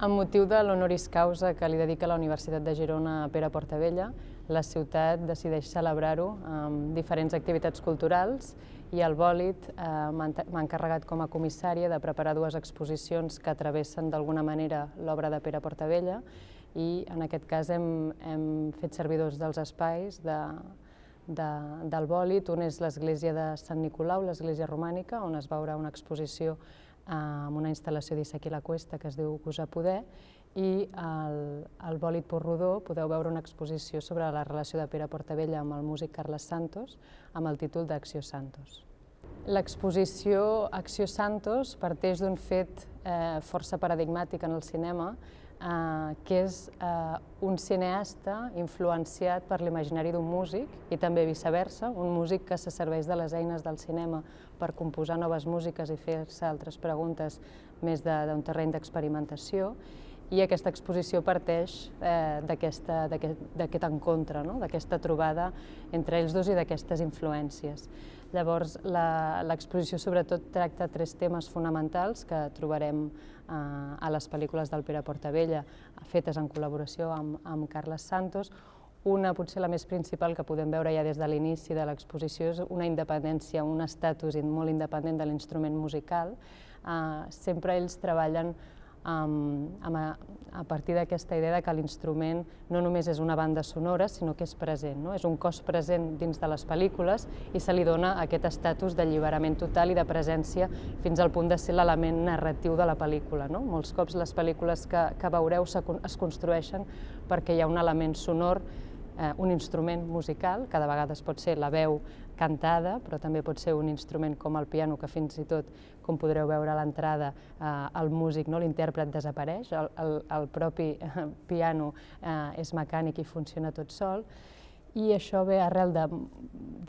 Amb motiu de l'honoris causa que li dedica la Universitat de Girona a Pere Portabella, la ciutat decideix celebrar-ho amb diferents activitats culturals i el Bòlit m'ha encarregat com a comissària de preparar dues exposicions que travessen d'alguna manera l'obra de Pere Portabella i en aquest cas hem fet servir dos dels espais del Bòlit. Un és l'església de Sant Nicolau, l'església romànica, on es veurà una exposició amb una instal·lació d'Issaquí La Cuesta que es diu Gosar Poder, i al Bòlit Purrodó podeu veure una exposició sobre la relació de Pere Portabella amb el músic Carles Santos amb el títol d'Acció Santos. L'exposició Acció Santos parteix d'un fet força paradigmàtic en el cinema, que és un cineasta influenciat per l'imaginari d'un músic i també viceversa, un músic que se serveix de les eines del cinema per composar noves músiques i fer-se altres preguntes més d'un terreny d'experimentació, i aquesta exposició parteix d'aquest encontre, d'aquesta trobada entre ells dos i d'aquestes influències. Llavors, l'exposició sobretot tracta tres temes fonamentals que trobarem a les pel·lícules del Pere Portabella, fetes en col·laboració amb Carles Santos. Una, potser la més principal, que podem veure ja des de l'inici de l'exposició, és una independència, un estatus molt independent de l'instrument musical. Sempre ells treballen a partir d'aquesta idea que l'instrument no només és una banda sonora, sinó que és present, és un cos present dins de les pel·lícules i se li dona aquest estatus d'alliberament total i de presència fins al punt de ser l'element narratiu de la pel·lícula. Molts cops les pel·lícules que veureu es construeixen perquè hi ha un element sonor, un instrument musical, que de vegades pot ser la veu cantada, però també pot ser un instrument com el piano, que fins i tot, com podreu veure a l'entrada, el músic, l'intèrpret, desapareix, el propi piano és mecànic i funciona tot sol, i això ve arrel de,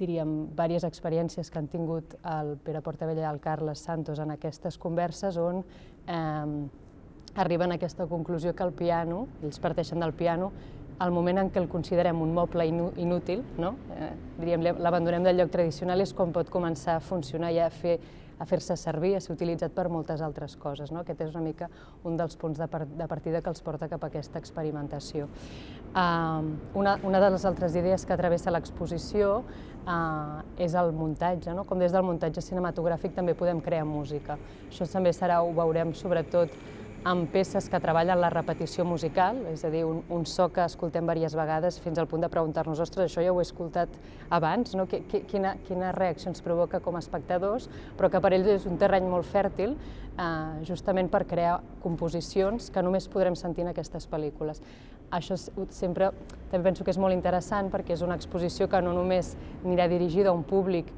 diríem, diverses experiències que han tingut el Pere Portabella i el Carles Santos en aquestes converses, on arriben a aquesta conclusió que el piano, ells parteixen del piano, al moment en què el considerem un moble inútil, l'abandonem del lloc tradicional, és com pot començar a funcionar i a fer-se servir, a ser utilitzat per moltes altres coses. Aquest és una mica un dels punts de partida que els porta cap a aquesta experimentació. Una de les altres idees que travessa l'exposició és el muntatge. Com des del muntatge cinematogràfic també podem crear música. Això també ho veurem sobretot amb peces que treballen la repetició musical, és a dir, un so que escoltem diverses vegades fins al punt de preguntar-nos, ostres, això ja ho he escoltat abans, quines reaccions provoca com a espectadors, però que per ells és un terreny molt fèrtil, justament per crear composicions que només podrem sentir en aquestes pel·lícules. Això sempre també penso que és molt interessant perquè és una exposició que no només anirà dirigida a un públic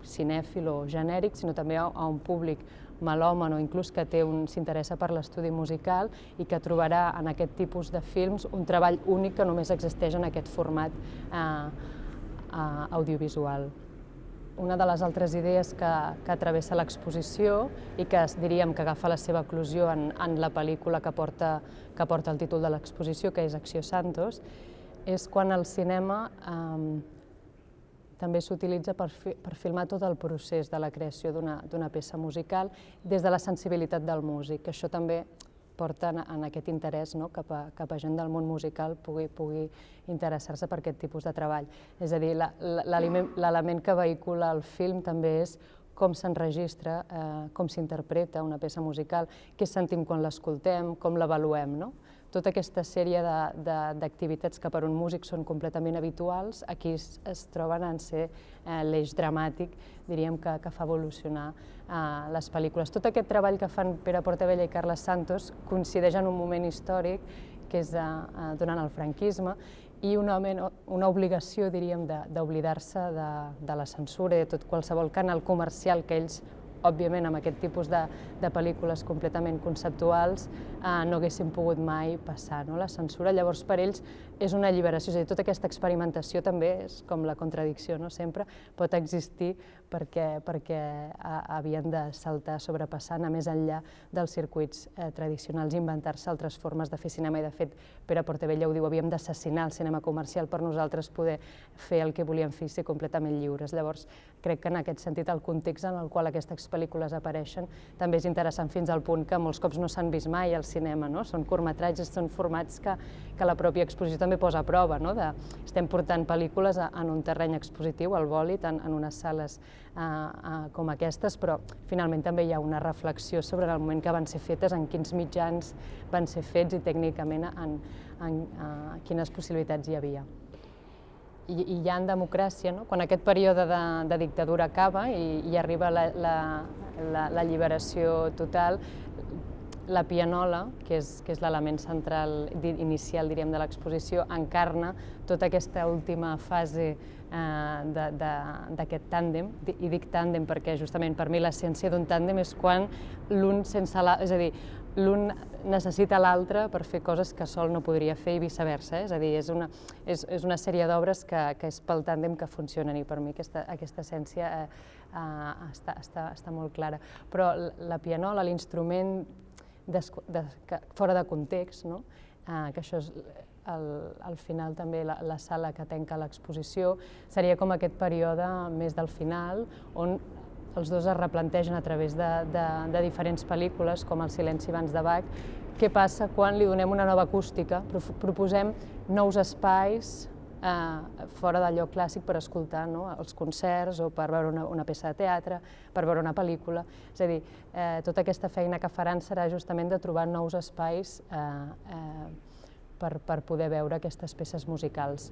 cinèfil o genèric, sinó també a un públic melòman o inclús que s'interessa per l'estudi musical i que trobarà en aquest tipus de films un treball únic que només existeix en aquest format audiovisual. Una de les altres idees que travessa l'exposició i que diríem que agafa la seva eclosió en la pel·lícula que porta el títol de l'exposició, que és Acció Santos, és quan el cinema també s'utilitza per filmar tot el procés de la creació d'una peça musical des de la sensibilitat del músic. Això també porta en aquest interès cap a gent del món musical pugui interessar-se per aquest tipus de treball. És a dir, l'element que vehicula el film també és com s'enregistra, com s'interpreta una peça musical, què sentim quan l'escoltem, com l'avaluem. Tota aquesta sèrie d'activitats que per un músic són completament habituals, aquí es troben en ser l'eix dramàtic, diríem, que fa evolucionar les pel·lícules. Tot aquest treball que fan Pere Portabella i Carles Santos coincideix en un moment històric, que és durant el franquisme, i una obligació, diríem, d'oblidar-se de la censura i de tot qualsevol canal comercial que ells, òbviament, amb aquest tipus de pel·lícules completament conceptuals no haguessin pogut mai passar. La censura, llavors, per ells és una alliberació, és a dir, tota aquesta experimentació també és com la contradicció, sempre pot existir perquè havien de saltar, sobrepassar, anar més enllà dels circuits tradicionals, inventar-se altres formes de fer cinema, i de fet Pere Portabella ho diu, havíem d'assassinar el cinema comercial per nosaltres poder fer el que volíem fer i ser completament lliures. Llavors, crec que en aquest sentit el context en el qual aquesta aquestes pel·lícules apareixen, també és interessant fins al punt que molts cops no s'han vist mai al cinema, no? Són curtmetratges, són formats que la pròpia exposició també posa a prova, no? Estem portant pel·lícules en un terreny expositiu, al Bòlit, en unes sales com aquestes, però finalment també hi ha una reflexió sobre el moment que van ser fetes, en quins mitjans van ser fets i tècnicament en quines possibilitats hi havia. I ja en democràcia, no? Quan aquest període de dictadura acaba i arriba l'alliberació total, la pianola, que és l'element central inicial, diríem, de l'exposició, encarna tota aquesta última fase d'aquest tàndem, i dic tàndem perquè justament per mi l'essència d'un tàndem és quan l'un sense l'altre, és a dir, l'un necessita l'altre per fer coses que sol no podria fer i viceversa, és a dir, és una sèrie d'obres que és pel tàndem que funcionen i per mi aquesta essència està molt clara. Però la pianola, l'instrument fora de context, que això és al final també la sala que tanca l'exposició, seria com aquest període més del final, on els dos es replantegen a través de diferents pel·lícules, com El silenci abans de Bach, què passa quan li donem una nova acústica, proposem nous espais fora del lloc clàssic per escoltar els concerts o per veure una peça de teatre, per veure una pel·lícula. És a dir, tota aquesta feina que faran serà justament de trobar nous espais per poder veure aquestes peces musicals.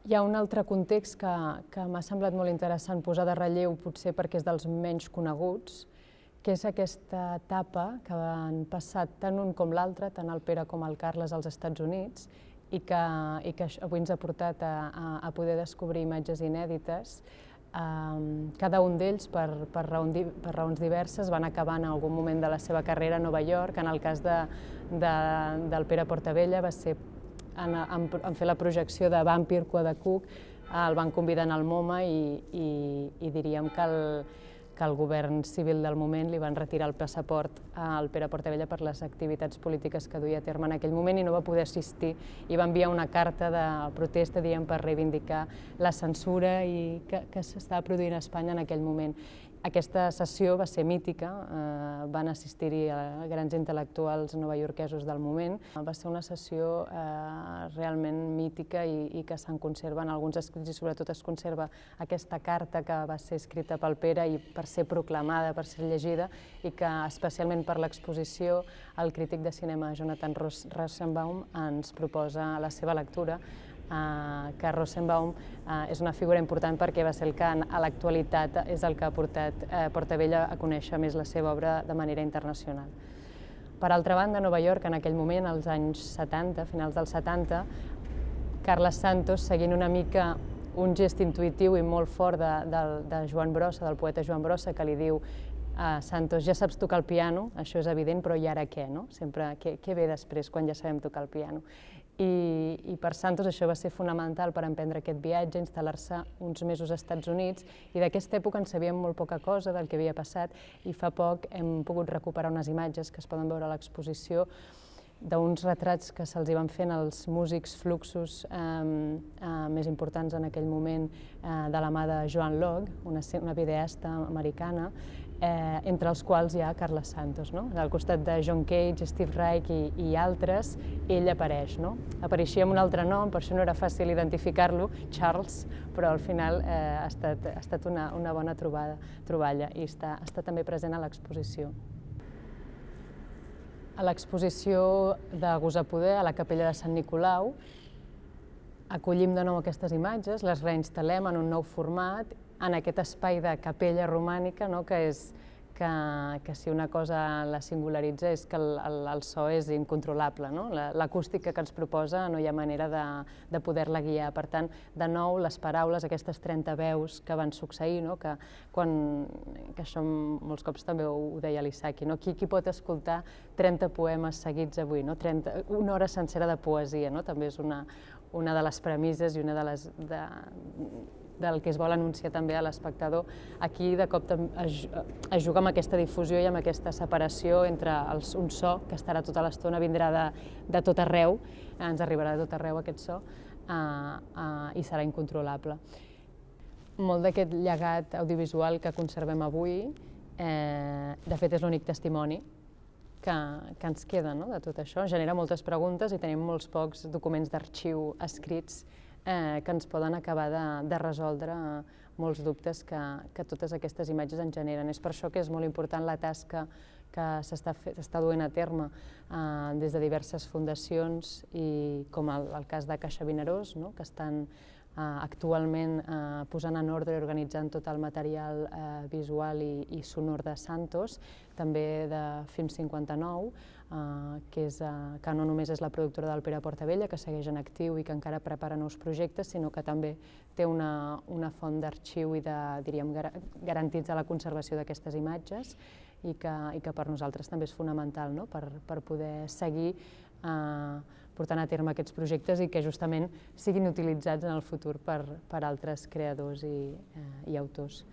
Hi ha un altre context que m'ha semblat molt interessant posar de relleu, potser perquè és dels menys coneguts, que és aquesta etapa que han passat tant un com l'altre, tant el Pere com el Carles als Estats Units, i que avui ens ha portat a poder descobrir imatges inèdites. Cada un d'ells, per raons diverses, van acabar en algun moment de la seva carrera a Nova York. En el cas del Pere Portabella va ser en fer la projecció de Vampire Cua de Cook, el van convidar al MoMA i diríem que el govern civil del moment li van retirar el passaport al Pere Portabella per les activitats polítiques que duia a terme en aquell moment i no va poder assistir i va enviar una carta de protesta, diguem, per reivindicar la censura que s'estava produint a Espanya en aquell moment. Aquesta sessió va ser mítica, van assistir-hi grans intel·lectuals novaiorquesos del moment. Va ser una sessió realment mítica i que se'n conserven alguns escrits i sobretot es conserva aquesta carta que va ser escrita pel Pere i per ser proclamada, per ser llegida i que especialment per l'exposició el crític de cinema Jonathan Rosenbaum ens proposa la seva lectura, que Rosenbaum és una figura important perquè va ser el que a l'actualitat és el que ha portat Portabella a conèixer més la seva obra de manera internacional. Per altra banda, a Nova York, en aquell moment, als anys 70, finals dels 70, Carles Santos, seguint una mica un gest intuïtiu i molt fort de Joan Brossa, del poeta Joan Brossa, que li diu Santos, ja saps tocar el piano, això és evident, però i ara què? Sempre, què ve després quan ja sabem tocar el piano? I per Santos això va ser fonamental per emprendre aquest viatge, instal·lar-se uns mesos als Estats Units i d'aquesta època en sabíem molt poca cosa del que havia passat i fa poc hem pogut recuperar unes imatges que es poden veure a l'exposició d'uns retrats que se'ls van fer als músics fluxos més importants en aquell moment de la mà de Joan Locke, una videasta americana, entre els quals hi ha Carles Santos. Al costat de John Cage, Steve Reich i altres, ell apareix. Apareixia amb un altre nom, per això no era fàcil identificar-lo, Charles, però al final ha estat una bona troballa i està també present a l'exposició. A l'exposició de Gos a Poder, a la capella de Sant Nicolau, acollim de nou aquestes imatges, les reinstal·lem en un nou format, en aquest espai de capella romànica, que si una cosa la singularitza és que el so és incontrolable. L'acústica que ens proposa no hi ha manera de poder-la guiar. Per tant, de nou, les paraules, aquestes 30 veus que van succeir, que això molts cops també ho deia l'Isaki, qui pot escoltar 30 poemes seguits avui, una hora sencera de poesia, també és una de les premisses i una del que es vol anunciar també a l'espectador. Aquí de cop es juga amb aquesta difusió i amb aquesta separació entre un so que estarà tota l'estona, vindrà de tot arreu, ens arribarà de tot arreu aquest so i serà incontrolable. molt d'aquest llegat audiovisual que conservem avui, de fet, és l'únic testimoni que ens queda de tot això. Genera moltes preguntes i tenim molts pocs documents d'arxiu escrits que ens poden acabar de resoldre molts dubtes que totes aquestes imatges en generen. És per això que és molt important la tasca que s'està duent a terme des de diverses fundacions, i com el cas de Caixa Vinaròs, que estan actualment posant en ordre i organitzant tot el material visual i sonor de Santos, també de Film 59, que no només és la productora del Pere Portabella, que segueix en actiu i que encara prepara nous projectes, sinó que també té una font d'arxiu i garantitza la conservació d'aquestes imatges, i que per nosaltres també és fonamental per poder seguir portant a terme aquests projectes i que justament siguin utilitzats en el futur per altres creadors i autors.